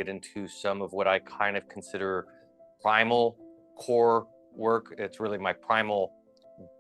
get into some of what I kind of consider primal core work. It's really my primal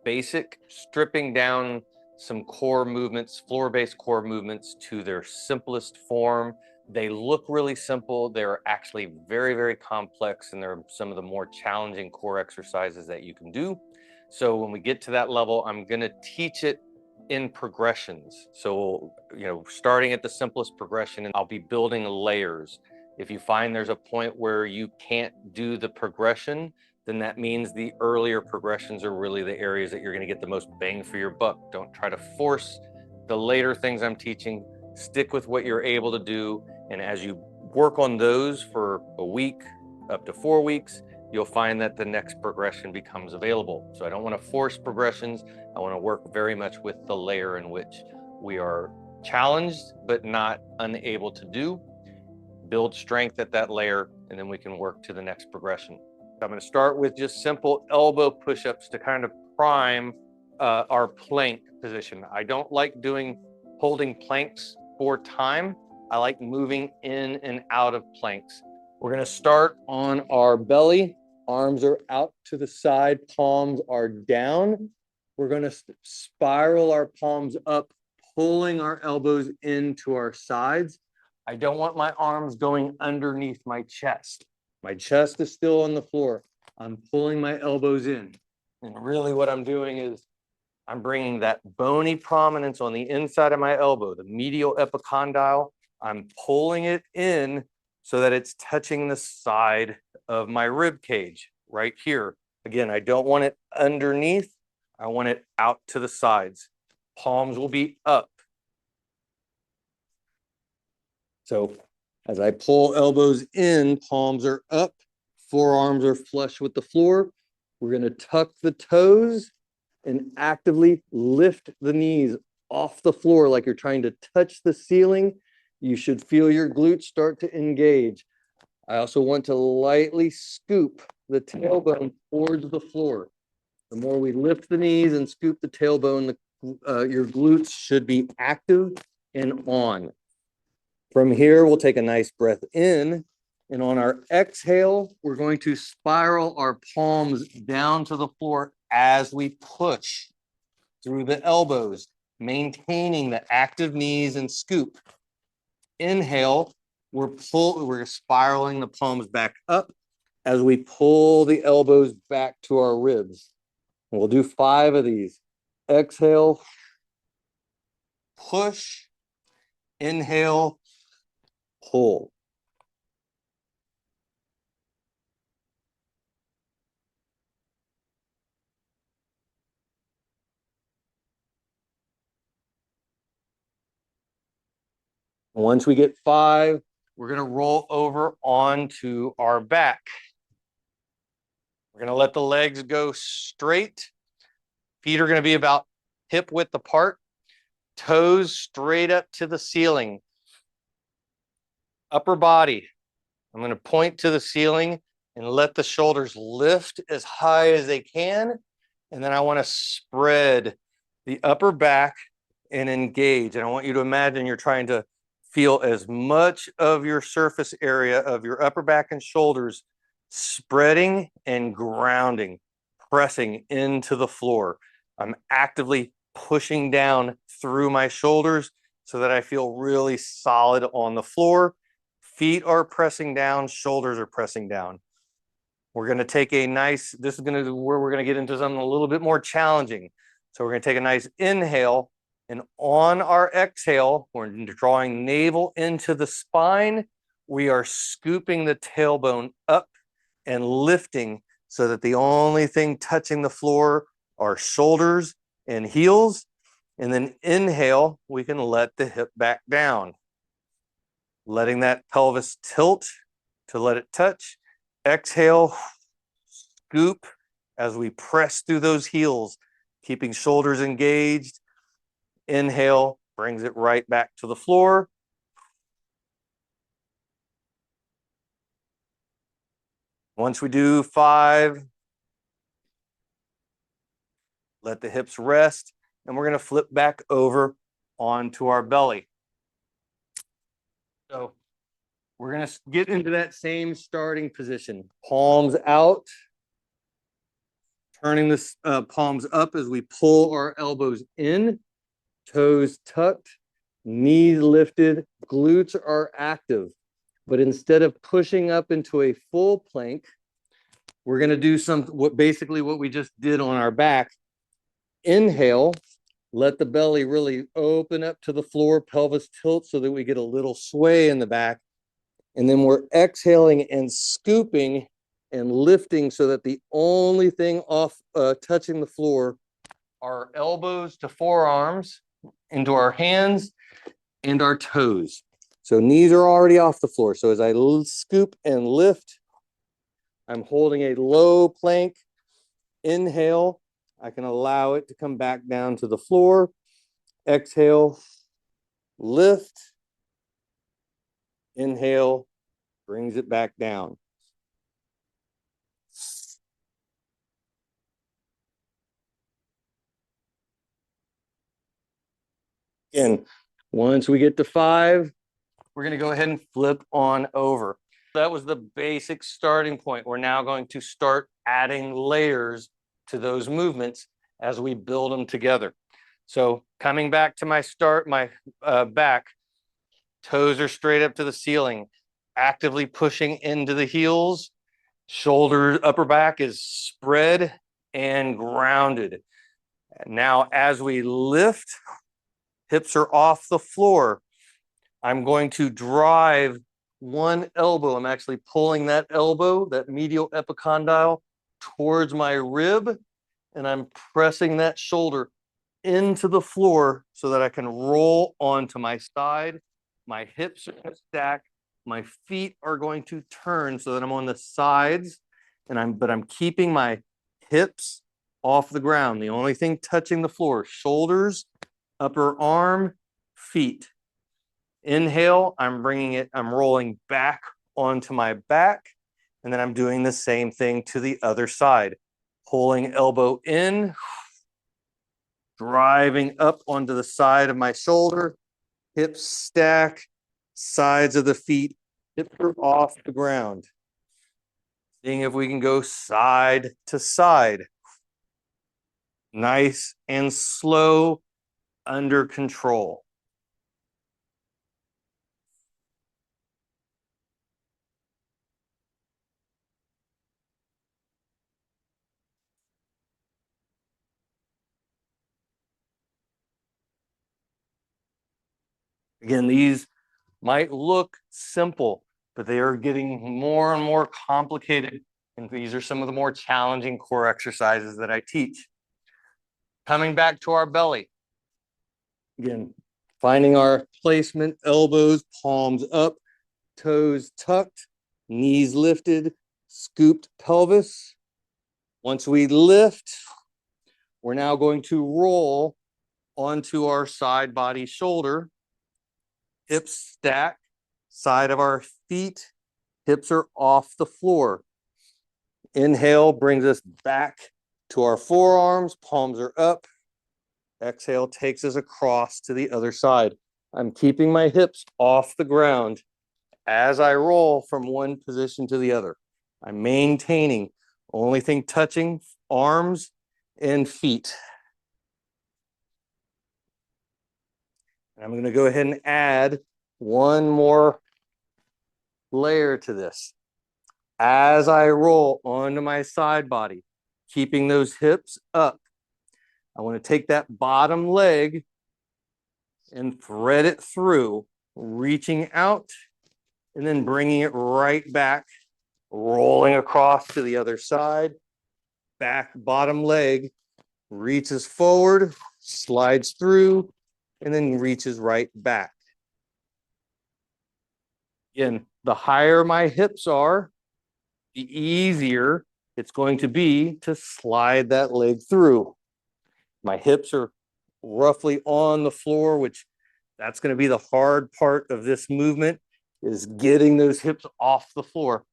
basic, stripping down some core movements, floor-based core movements to their simplest form. They look really simple. They're actually very, very complex, and they're some of the more challenging core exercises that you can do. So when we get to that level, I'm going to teach it in progressions. So, starting at the simplest progression, and I'll be building layers. If you find there's a point where you can't do the progression, then that means the earlier progressions are really the areas that you're going to get the most bang for your buck. Don't try to force the later things I'm teaching. Stick with what you're able to do. And as you work on those for a week, up to 4 weeks, you'll find that the next progression becomes available. So I don't want to force progressions. I want to work very much with the layer in which we are challenged, but not unable to do. Build strength at that layer, and then we can work to the next progression. I'm going to start with just simple elbow push-ups to kind of prime our plank position. I don't like holding planks for time. I like moving in and out of planks. We're going to start on our belly. Arms are out to the side, palms are down. We're going to spiral our palms up, pulling our elbows into our sides. I don't want my arms going underneath my chest. My chest is still on the floor. I'm pulling my elbows in. And really what I'm doing is I'm bringing that bony prominence on the inside of my elbow, the medial epicondyle. I'm pulling it in so that it's touching the side of my rib cage right here. Again, I don't want it underneath. I want it out to the sides. Palms will be up. So as I pull elbows in, palms are up, forearms are flush with the floor. We're going to tuck the toes and actively lift the knees off the floor like you're trying to touch the ceiling. You should feel your glutes start to engage. I also want to lightly scoop the tailbone towards the floor. The more we lift the knees and scoop the tailbone, your glutes should be active and on. From here, we'll take a nice breath in, and on our exhale, we're going to spiral our palms down to the floor as we push through the elbows, maintaining the active knees and scoop. Inhale, we're spiraling the palms back up as we pull the elbows back to our ribs. And we'll do 5 of these. Exhale, push, inhale, pull. Once we get 5, we're going to roll over onto our back. We're going to let the legs go straight. Feet are going to be about hip width apart. Toes straight up to the ceiling. Upper body. I'm going to point to the ceiling and let the shoulders lift as high as they can. And then I want to spread the upper back and engage. And I want you to imagine you're trying to feel as much of your surface area of your upper back and shoulders spreading and grounding, pressing into the floor. I'm actively pushing down through my shoulders so that I feel really solid on the floor. Feet are pressing down, shoulders are pressing down. We're going to take a nice, this is going to where we're going to get into something a little bit more challenging. So we're going to take a nice inhale, and on our exhale, we're drawing navel into the spine. We are scooping the tailbone up and lifting so that the only thing touching the floor are shoulders and heels. And then inhale, we can let the hip back down. Letting that pelvis tilt to let it touch. Exhale, scoop as we press through those heels, keeping shoulders engaged. Inhale, brings it right back to the floor. Once we do 5, let the hips rest, and we're going to flip back over onto our belly. So We're going to get into that same starting position. Palms out, turning the palms up as we pull our elbows in, toes tucked, knees lifted, glutes are active. But instead of pushing up into a full plank, we're going to do basically what we just did on our back. Inhale, let the belly really open up to the floor, pelvis tilt so that we get a little sway in the back. And then we're exhaling and scooping and lifting so that the only thing off touching the floor are elbows to forearms into our hands and our toes. So knees are already off the floor. So as I scoop and lift, I'm holding a low plank. Inhale, I can allow it to come back down to the floor. Exhale, lift. Inhale, brings it back down. Again, once we get to 5, we're going to go ahead and flip on over. That was the basic starting point. We're now going to start adding layers to those movements as we build them together. So coming back to my back, toes are straight up to the ceiling, actively pushing into the heels. Shoulder, upper back is spread and grounded. Now, as we lift, hips are off the floor. I'm going to drive one elbow. I'm actually pulling that elbow, that medial epicondyle, towards my rib, and I'm pressing that shoulder into the floor so that I can roll onto my side. My hips are going to stack. My feet are going to turn so that I'm on the sides, but I'm keeping my hips off the ground. The only thing touching the floor, shoulders, upper arm, feet. Inhale, I'm rolling back onto my back, and then I'm doing the same thing to the other side. Pulling elbow in, driving up onto the side of my shoulder, hips stack, sides of the feet, hips are off the ground. Seeing if we can go side to side. Nice and slow, under control. Again, these might look simple, but they are getting more and more complicated. And these are some of the more challenging core exercises that I teach. Coming back to our belly. Again, finding our placement, elbows, palms up, toes tucked, knees lifted, scooped pelvis. Once we lift, we're now going to roll onto our side body shoulder. Hips stack, side of our feet, hips are off the floor. Inhale brings us back to our forearms, palms are up. Exhale takes us across to the other side. I'm keeping my hips off the ground as I roll from one position to the other. I'm maintaining, only thing touching, arms and feet. And I'm going to go ahead and add one more layer to this. As I roll onto my side body, keeping those hips up, I want to take that bottom leg and thread it through, reaching out and then bringing it right back, rolling across to the other side. Back bottom leg reaches forward, slides through, and then reaches right back. Again, the higher my hips are, the easier it's going to be to slide that leg through. My hips are roughly on the floor, which that's going to be the hard part of this movement, is getting those hips off the floor.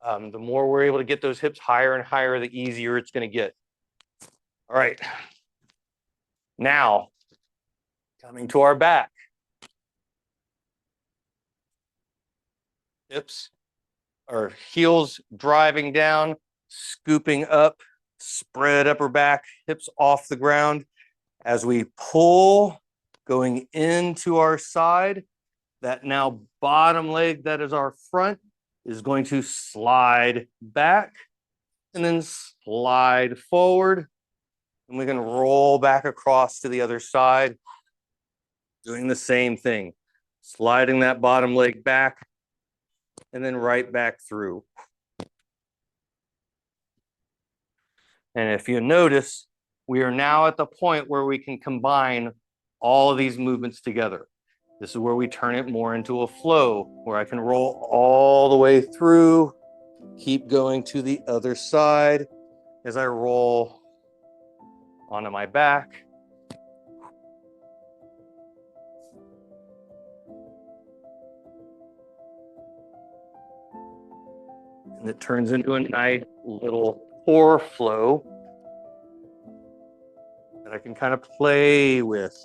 The more we're able to get those hips higher and higher, the easier it's going to get. All right. Now, coming to our back. hips, or heels driving down, scooping up, spread upper back, hips off the ground. As we pull, going into our side, that now bottom leg that is our front is going to slide back and then slide forward. And we can roll back across to the other side, doing the same thing, sliding that bottom leg back and then right back through. And if you notice, we are now at the point where we can combine all of these movements together. This is where we turn it more into a flow, where I can roll all the way through, keep going to the other side as I roll onto my back. And it turns into a nice little core flow that I can kind of play with.